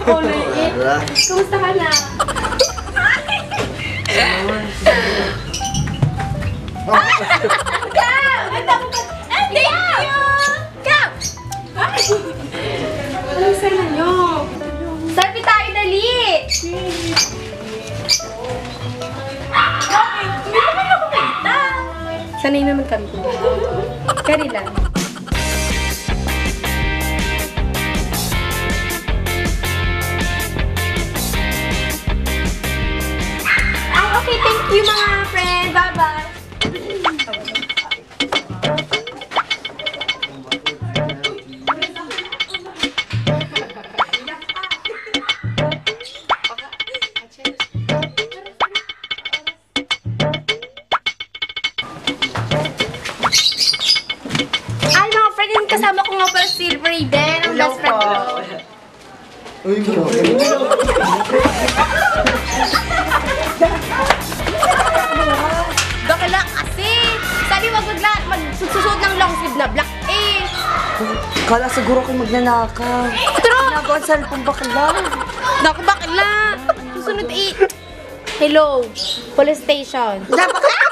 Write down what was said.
Oh, liit. Kumusta ka na? Anong sana nyo? Selfie tayo, dali! Hindi naman ako kumita. Sanay naman kami kumita. Kari lang. Ay, okay. Thank you, mga friend. Bye-bye. Ay, mga friend, yung kasama ko nga pala si Raiden, ang best friend ko. Uy, Bakla kasi! Sabi wag magsusuot ng long sleeve na black eh! kala siguro ko magnanakaw. True! Nagawa sa cellphone bakla. Naku, bakla! Susunod eh! Hello, police station. Bakla!